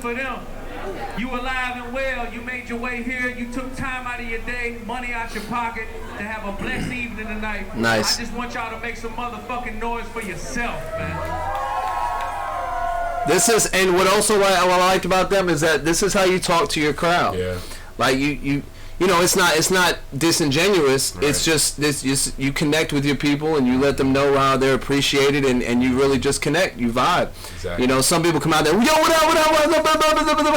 For them. You alive and well, you made your way here, you took time out of your day, money out your pocket to have a blessed evening tonight. Nice. I just want y'all to make some motherfucking noise for yourself, man. This is, and what I liked about them is that this is how you talk to your crowd. Yeah. Like you know, it's not disingenuous. Right. It's just you connect with your people and you let them know how they're appreciated and you really just connect. You vibe. Exactly. You know, some people come out there, yo, what up?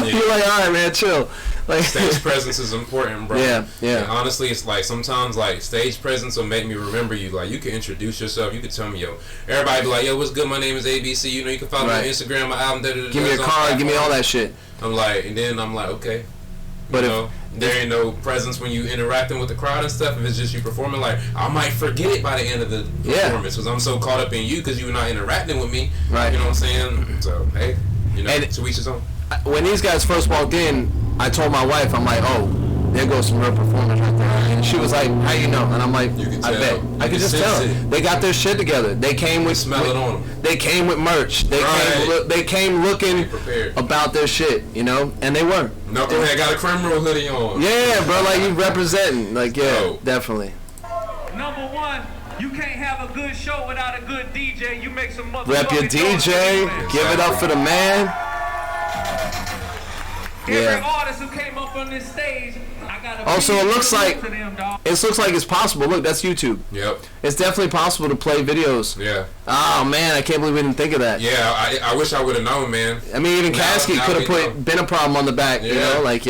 Yeah. You're like, all right, man, chill. Like, stage presence is important, bro. Yeah. And honestly, it's like sometimes like stage presence will make me remember you. Like, you can introduce yourself. You can tell me, yo. Everybody be like, yo, what's good? My name is ABC. You know, you can follow me on Instagram, my album. Give me a card. Give me all that shit. I'm like, and then I'm like, okay. But there ain't no presence when you interacting with the crowd and stuff. If it's just you performing, like I might forget it by the end of the performance because I'm so caught up in you because you're not interacting with me. Right. You know what I'm saying? So hey, you know, to each his own. When these guys first walked in, I told my wife, I'm like, oh, there goes some real performers right there. And she was like, how you know? And I'm like, I bet. I could just tell. They got their shit together. They came with smell it on them. They came with merch. They came looking about their shit, you know, and they were. Knucklehead got a CremRo hoodie on. Yeah, bro, like you representing. Like, yeah, definitely. Number one, you can't have a good show without a good DJ. You make some motherfucking rep your DJ. Give it up for the man. Every artist who came up on this stage, I got a also, it looks like it's possible. Look, that's YouTube. Yep. It's definitely possible to play videos. Yeah. Oh man, I can't believe we didn't think of that. Yeah, I wish I would have known, man. I mean, even Caskey could have been a problem on the back. You know, like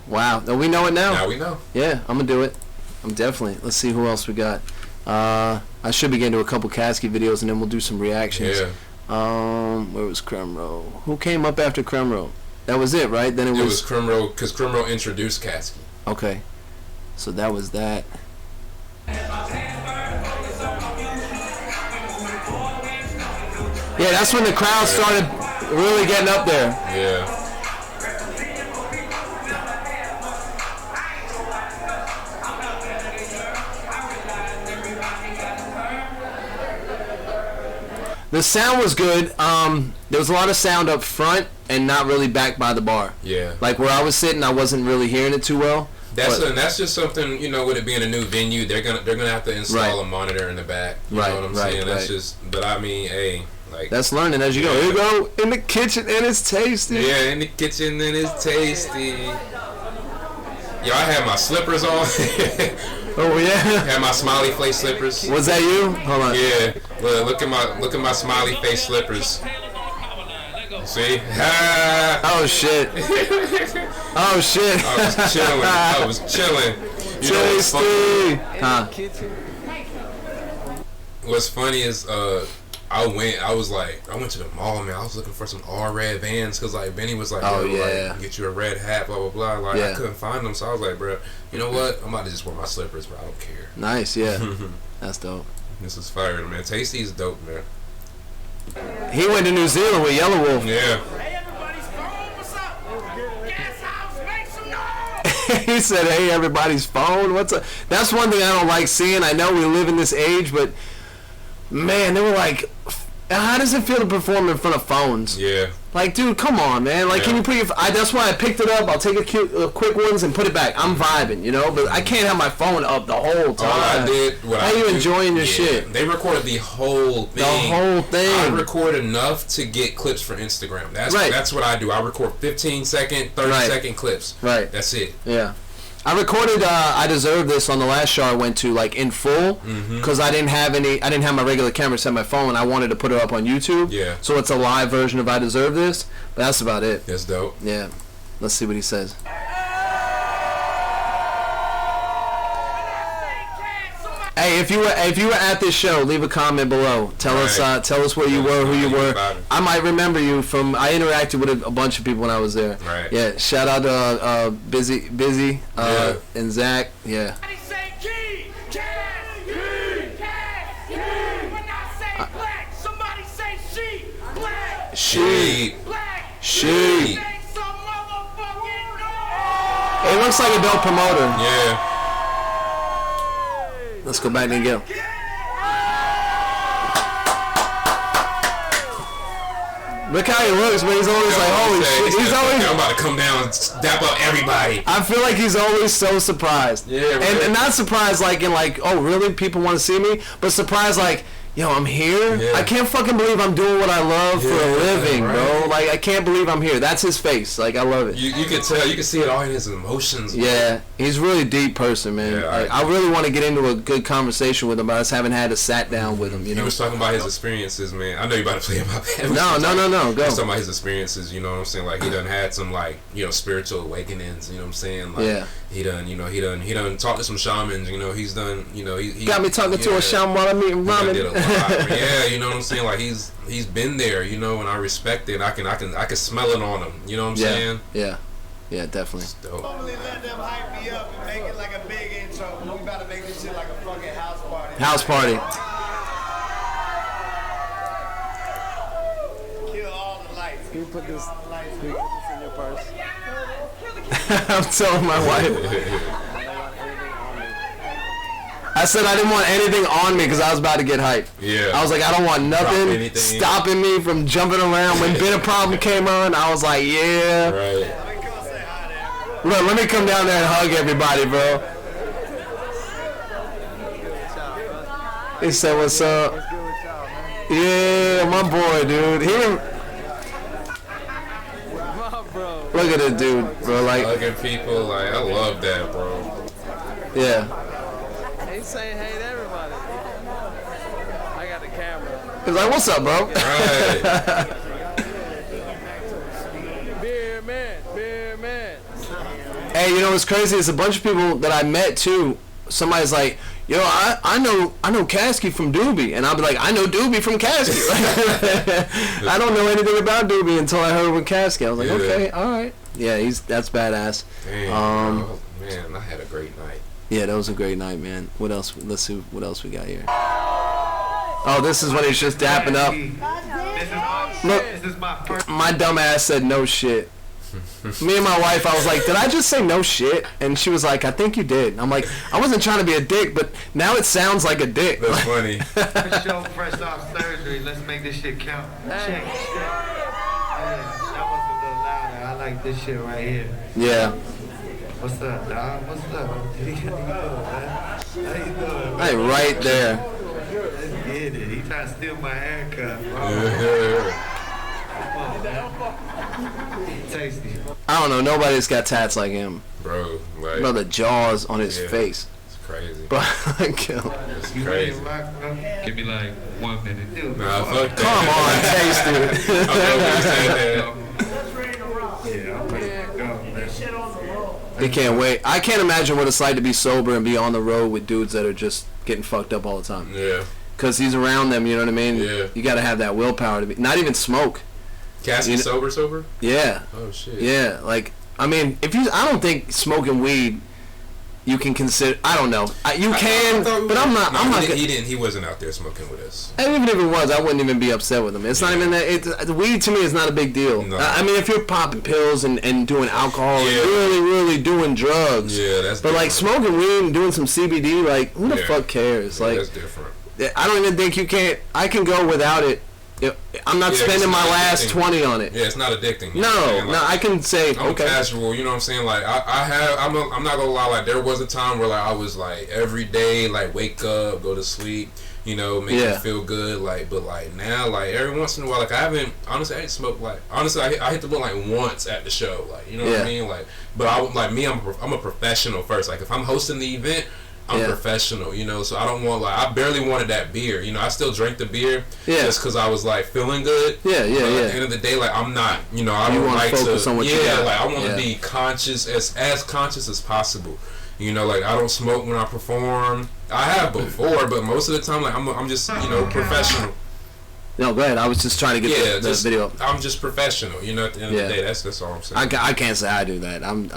wow. No, we know it now. Now we know. Yeah, I'm gonna do it. I'm definitely. Let's see who else we got. I should be getting to a couple Caskey videos and then we'll do some reactions. Yeah. Where was CremRo? Who came up after CremRo? That was it, right? Then it was CremRo, because CremRo introduced Caskey. Okay, so that was that. Yeah, that's when the crowd started really getting up there. Yeah. The sound was good. There was a lot of sound up front and not really back by the bar. Yeah. Like where I was sitting, I wasn't really hearing it too well. That's just something, you know, with it being a new venue, they're gonna have to install a monitor in the back. You know what I'm saying? That's just. But I mean, hey, like that's learning as you go. Here you go in the kitchen and it's tasty. Yeah, in the kitchen and it's tasty. Yo, I had my slippers on. Oh yeah. Had my smiley face slippers. Was that you? Hold on. Yeah. Look at my smiley face slippers. See? Oh shit. Oh shit. I was chilling. You know what's funny? What's funny is I went to the mall, man. I was looking for some all red Vans because like Benny was like, like, get you a red hat, blah blah blah. Like I couldn't find them, so I was like, bro, you know what? I'm about to just wear my slippers, bro. I don't care. Nice, yeah. That's dope. This is fire, man. Tasty's dope, man. He went to New Zealand with Yellow Wolf. Yeah. Hey, everybody's phone, what's up? Gas house, make some noise. He said, "Hey, everybody's phone. What's up?" That's one thing I don't like seeing. I know we live in this age, but man, they were like, how does it feel to perform in front of phones? Yeah. Like, dude, come on, man. Like, can you put your... that's why I picked it up. I'll take quick ones and put it back. I'm vibing, you know? But I can't have my phone up the whole time. All I did... How are you enjoying your shit? They recorded the whole thing. The whole thing. I record enough to get clips for Instagram. That's what I do. I record 15-second, 30-second clips. Right. That's it. Yeah. I recorded I Deserve This on the last show I went to, like, in full, because I didn't have my regular camera set on my phone. I wanted to put it up on YouTube. Yeah. So it's a live version of I Deserve This, but that's about it. That's dope. Yeah. Let's see what he says. Hey, if you were at this show, leave a comment below. Tell us where you were, who you were. I might remember you from. I interacted with a bunch of people when I was there. Right. Yeah. Shout out to Busy, and Zach. Yeah. Sheep. It looks like a dope promoter. Yeah. Let's go back and go. Look how he looks, man. He's always like, holy shit. He's always... I'm about to come down and dap up everybody. I feel like he's always so surprised. Yeah, right. And not surprised like in like, oh, really? People want to see me? But surprised like, yo, I'm here? Yeah. I can't fucking believe I'm doing what I love for a living, bro. Like, I can't believe I'm here. That's his face. Like, I love it. You can tell. You can see it all in his emotions. Man. Yeah. He's a really deep person, man. Yeah, like, I really want to get into a good conversation with him, but I just haven't had a sat down with him, you know? He was talking about his experiences, man. I know you about to play him up. No. Go. He was talking about his experiences, you know what I'm saying? Like, he done had some, like, you know, spiritual awakenings, you know what I'm saying? Like, yeah. He done talked to some shamans, you know, he's done, you know, he got me talking to a shaman while I'm eating ramen. Did a lot. Yeah, you know what I'm saying? Like he's been there, you know, and I respect it. I can smell it on him. You know what I'm saying? Yeah, definitely. It's dope. Let them hype me House party. Kill all the lights. Can you put this in your purse? I'm telling my wife. I said I didn't want anything on me because I was about to get hyped. Yeah. I was like, I don't want nothing stopping me from jumping around. When Been a Problem came on, I was like, yeah. Right. Look, let me come down there and hug everybody, bro. He said, what's up? Yeah, my boy, dude. Look at it, dude, bro. Like, hugging people, like, I love that, bro. Yeah. He's saying hey to everybody. I got the camera. He's like, what's up, bro? Right. Beer man. Hey, you know what's crazy? It's a bunch of people that I met too. Somebody's like, yo, I know Caskey from Doobie, and I'll be like, I know Doobie from Caskey. I don't know anything about Doobie until I heard with Caskey. I was like, okay, all right, yeah, that's badass. Damn, man, I had a great night. Yeah, that was a great night, man. What else? Let's see what else we got here. Oh, this is when he's just dapping up. Look, my dumb ass said no shit. Me and my wife, I was like, did I just say no shit? And she was like, I think you did. And I'm like, I wasn't trying to be a dick, but now it sounds like a dick. That's funny. For sure, fresh off surgery. Let's make this shit count. Check. Yeah, that was a little louder. I like this shit right here. Yeah. What's up, dog? What's up? How you doing, man? How you doing? Hey, right there. Let's get it. He trying to steal my haircut, bro. Come on, man. Tasty. I don't know. Nobody's got tats like him. Bro, like. Bro, the jaws on his face. It's crazy. Bro, I kill. It's crazy. Give me like 1 minute. Dude, Nah, fuck that. Come on, Tasty. Yeah, I'm ready to go, man. They can't wait. I can't imagine what it's like to be sober and be on the road with dudes that are just getting fucked up all the time. Yeah. Because he's around them, you know what I mean? Yeah. You got to have that willpower to be. Not even smoke. Caskey sober? Yeah. Oh, shit. Yeah. Like, I mean, I don't think smoking weed, you can consider. I don't know. You can, but I'm not. I'm not. He wasn't out there smoking with us. And even if it was, I wouldn't even be upset with him. It's not even that. The weed to me is not a big deal. No. I mean, if you're popping pills and doing alcohol and really doing drugs. Yeah, that's. But different. like smoking weed and doing some CBD, like who the fuck cares? Yeah, like that's different. I don't even think you can't. I can go without it. I'm not spending my last 20 on it. Yeah, it's not addicting. No, I can say I'm okay. casual, you know what I'm saying? Like I'm not gonna lie. Like there was a time where like I was like every day, like wake up, go to sleep, you know, make me feel good. Like, but like now, like every once in a while, like I didn't smoke. Like honestly, I hit the blunt like once at the show. Like you know what I mean? Like, but I'm a professional first. Like if I'm hosting the event. I'm professional, you know, so I don't want, like, I barely wanted that beer, you know, I still drank the beer just because I was, like, feeling good. At the end of the day, like, I'm not, you know, I would like to, like, I want to be conscious, as conscious as possible, you know, like, I don't smoke when I perform. I have before, but most of the time, like, I'm just, you know, professional. No, go ahead. I was just trying to get the video up. I'm just professional, you know. At the end of the day, that's all I'm saying. I can't say I do that. I'm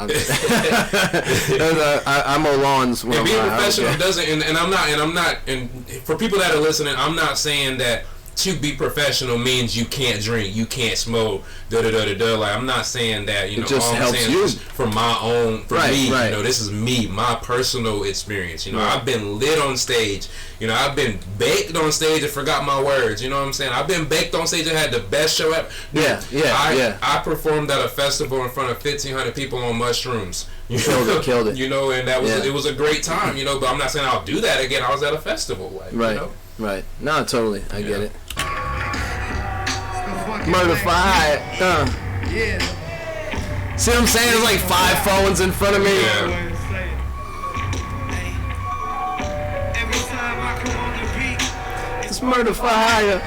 on lawns. And being professional doesn't, and I'm not, and for people that are listening, I'm not saying that to be professional means you can't drink, you can't smoke, Like I'm not saying that, you know. It just all I'm helps saying you. is for my own, me, you know, this is me, my personal experience. You know, I've been lit on stage. You know, I've been baked on stage and forgot my words. You know what I'm saying? I've been baked on stage and had the best show ever. I performed at a festival in front of 1,500 people on mushrooms. You killed it. You know, and that was it was a great time. You know, but I'm not saying I'll do that again. I was at a festival, like, you know? Right. No, totally. I get it. Murder for hire. See what I'm saying? There's like 5 phones in front of me. It's murder for hire.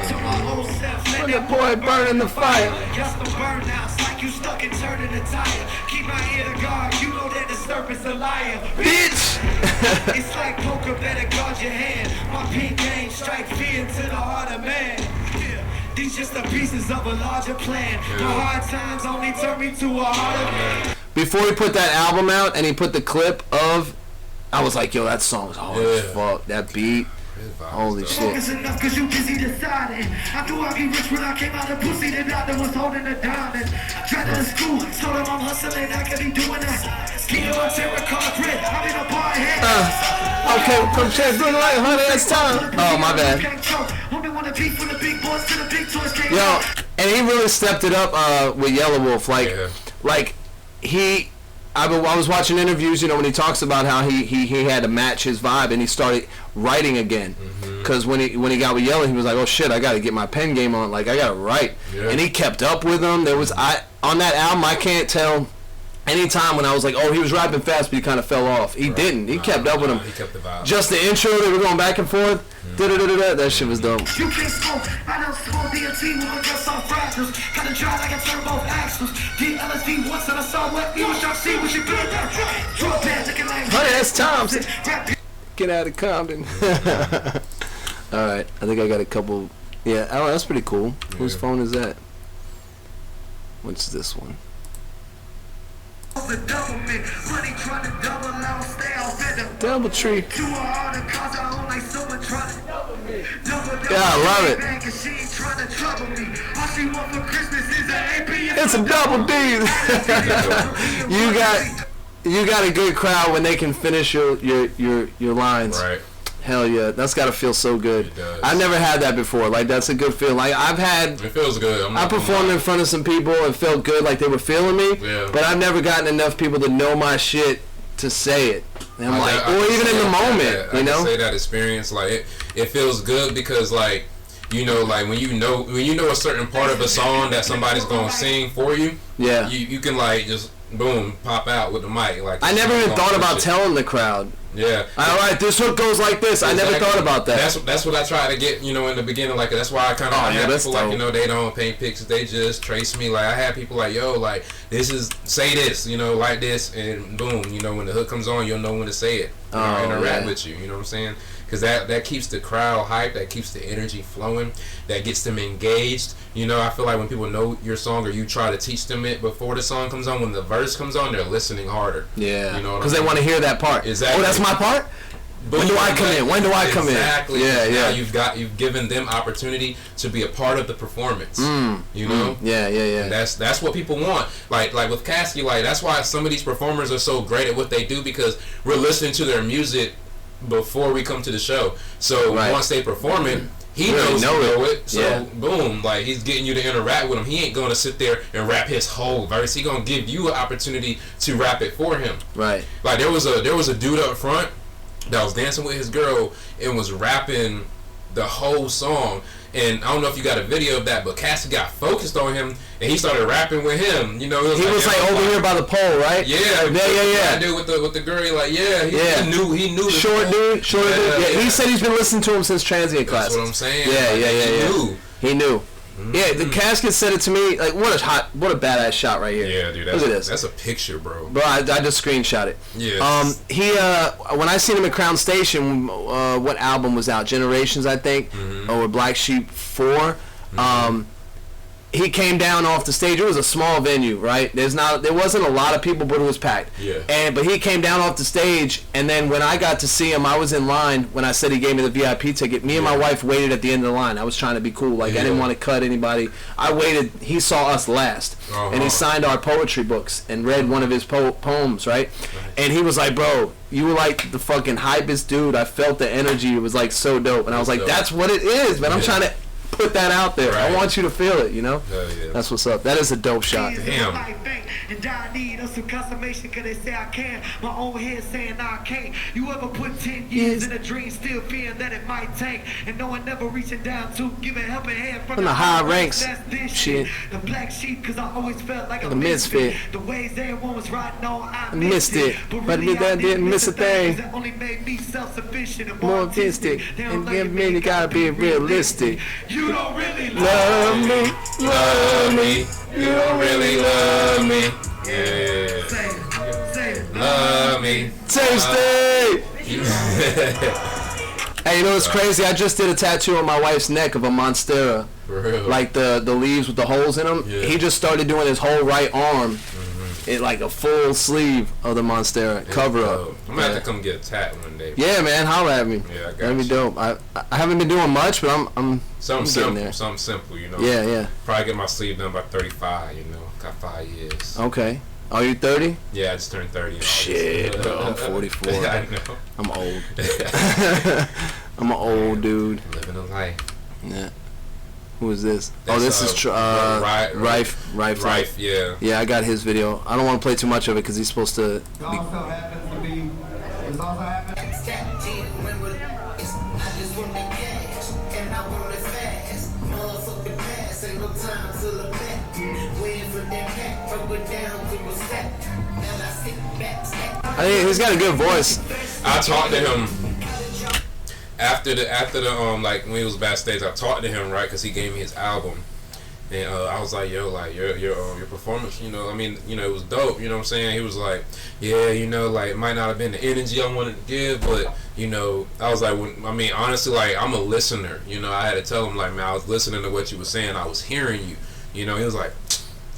When the boy burning the fire. You stuck and turning the tire. Keep my ear to guard. You know that the serpent's a liar. Bitch! It's like poker, better guard your hand. My pink game strike fear into the heart of man. These just the pieces of a larger plan. The hard times only turn me to a harder man. Before he put that album out and he put the clip of I was like, yo, that song was hard as fuck. That beat. Holy shit. Focus enough cause you busy deciding. I knew I'd be rich when I came out of pussy. The doctor was holding the diamond. Tried to school, told him I'm hustling, I can be doing that. Ski on Sarah Cartridge, I'm in a bar head. Okay, from Chase, look like 100 time. Oh, my bad. Yo, and he really stepped it up with Yellow Wolf. Like he... I was watching interviews, you know, when he talks about how he had to match his vibe, and he started writing again. Because when he got with Yellow, he was like, oh shit, I got to get my pen game on. Like, I got to write. Yeah. And he kept up with him. There was on that album, I can't tell any time when I was like, oh, he was rapping fast, but he kind of fell off. He didn't. He kept up with him. He kept the vibe. Just the intro, they were going back and forth. That shit was dope. You can smoke, I don't smoke DMT when I dress on fractals. Gotta try like I turn both axles. DLSD once and I saw what you was trying to see what you built up. Drop that looking like that's Thompson. Get out of Compton. Alright, I think I got a couple. Yeah, oh, that's pretty cool. Yeah. Whose phone is that? What's this one? Double tree. Yeah, I love it. It's a double D. you got a good crowd when they can finish your lines. Right. Hell yeah, that's gotta feel so good. I've never had that before. Like, that's a good feeling. Like, it feels good. I performed in front of some people and felt good, like they were feeling me. Yeah. But I've never gotten enough people to know my shit to say it. And I'm like, or even in the moment, you know. I can say that experience, like it feels good because, like, you know, like when you know a certain part of a song that somebody's gonna sing for you. Yeah. You can like just boom pop out with the mic. Like, I never even thought about telling the crowd. Yeah. All right, this hook goes like this. Exactly. I never thought about that. That's what I try to get, you know, in the beginning. Like, that's why I kind of have people like, you know, they don't paint pictures. They just trace me. Like, I have people like, yo, like, say this, you know, like this, and boom, you know, when the hook comes on, you'll know when to say it. Interact with you. You know what I'm saying? Because that keeps the crowd hyped. That keeps the energy flowing. That gets them engaged. You know, I feel like when people know your song or you try to teach them it before the song comes on, when the verse comes on, they're listening harder. Yeah. You know, because they want to hear that part. Exactly. Oh, that's my part? When do I come in? When do I come in? Exactly. Yeah. Now you've given them opportunity to be a part of the performance. You know? Yeah. And that's what people want. Like with Caskey, like, that's why some of these performers are so great at what they do, because we're listening to their music before we come to the show. So once they perform it, he knows you know it. So boom, like, he's getting you to interact with him. He ain't gonna sit there and rap his whole verse. He gonna give you an opportunity to rap it for him. Right. Like, there was a dude up front that was dancing with his girl and was rapping the whole song. And I don't know if you got a video of that, but Caskey got focused on him and he started rapping with him. You know, he was like over here by the pole, right? Yeah. That dude with the girl, like, he knew the short dude. Yeah, he said he's been listening to him since transient class. That's what I'm saying. Yeah. He knew. Yeah, the Casket said it to me. Like, what a badass shot right here. Yeah, dude. Look at this. That's a picture, bro. Bro, I just screenshot it. Yeah. He when I seen him at Crown Station, what album was out? Generations, I think, or Black Sheep 4. He came down off the stage. It was a small venue, right? There wasn't a lot of people, but it was packed. Yeah. But he came down off the stage, and then when I got to see him, I was in line. When I said he gave me the VIP ticket, me and my wife waited at the end of the line. I was trying to be cool, like, I didn't want to cut anybody. I waited. He saw us last, and he signed our poetry books and read one of his poems, right? And he was like, "Bro, you were like the fucking hypest dude. I felt the energy. It was like so dope." And I was like, "That's what it is, man. I'm trying to put that out there. I want you to feel it, you know?" That's what's up. That is a dope shot. Damn. And I need us some consummation, cause they say I can. My own head saying I can't. You ever put 10 years in a dream, still fearing that it might tank, and no one never reaching down to give a helping hand from the high ranks. That's this shit. The black sheep, cause I always felt like a misfit. The ways everyone was riding on, I missed it. But me that didn't miss a thing. That only made me self-sufficient and more artistic. And give me, you gotta be realistic. You don't really love me. You don't really love me. Yeah. Say it. Love me. Tasty. Hey, you know what's crazy? I just did a tattoo on my wife's neck of a monstera. For real? Like the leaves with the holes in them. Yeah. He just started doing his whole right arm. it like a full sleeve of the Monstera cover up. I'm gonna have to come get a tat one day. Yeah, man, holla at me. Yeah, I got That'd be dope. I haven't been doing much, but I'm something simple. there. Something simple, you know. Yeah. Probably get my sleeve done by 35. You know, got 5 years. Okay. Are you 30? Yeah, I just turned 30. Shit, bro, I'm 44. I know. I'm old. I'm an old dude. Living a life. Yeah. Who is this? That's, this is Rife. Yeah. Yeah, I got his video. I don't want to play too much of it because he's supposed to. It also happens to be. This also happens. I think he's got a good voice. I talked to him after the like when he was backstage. I talked to him, right, because he gave me his album, and I was like, yo, like your performance, you know, I mean, you know, it was dope, you know what I'm saying? He was like, yeah, you know, like it might not have been the energy I wanted to give, but you know, I was like, honestly, like I'm a listener, you know. I had to tell him, like, man, I was listening to what you were saying, I was hearing you, you know. He was like,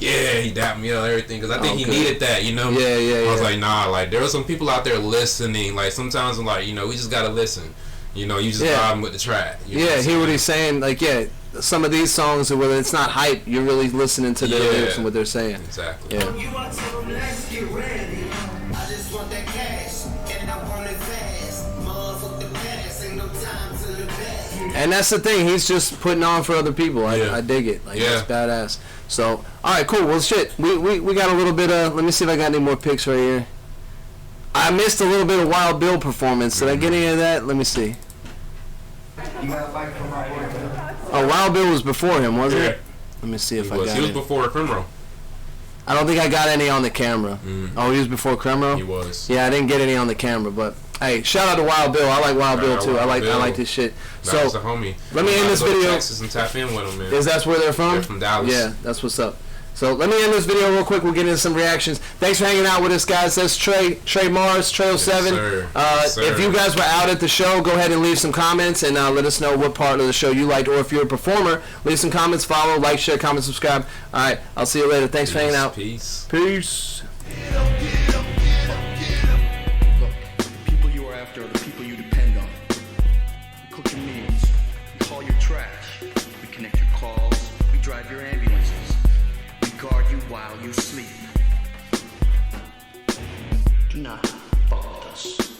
yeah, he dapped me up and everything, because I think he needed that, you know. Yeah. I was like, nah, like there are some people out there listening, like sometimes I'm like, you know, we just gotta listen, you know, you just vibing with the track. You know hear what he's saying, like, some of these songs, whether it's not hype, you're really listening to their lyrics and what they're saying. Exactly. Yeah. And that's the thing, he's just putting on for other people. I dig it. Like, that's badass. So, alright, cool. Well, shit, we got a little bit of, let me see if I got any more pics right here. I missed a little bit of Wild Bill performance. Did I get any of that? Let me see. Oh, Wild Bill was before him, wasn't it? Let me see if I got it. He was before CremRo. I don't think I got any on the camera. Oh, he was before CremRo? He was. Yeah, I didn't get any on the camera, but hey, shout out to Wild Bill. I like Wild Bill too. I like this shit. That was a homie. Let me end this video. Texas and tap in with him, man. Is that where they're from? They're from Dallas. Yeah, that's what's up. So let me end this video real quick. We'll get into some reactions. Thanks for hanging out with us, guys. That's Tre Mars, Tre07. Yes, sir. If you guys were out at the show, go ahead and leave some comments and let us know what part of the show you liked. Or if you're a performer, leave some comments, follow, like, share, comment, subscribe. All right, I'll see you later. Thanks for hanging out. Peace. Peace. Look, the people you are after are the people you depend on. We cook your meals. We haul your trash. We connect your calls. We drive your ambulances. We guard you while you sleep. Do not fuck with us.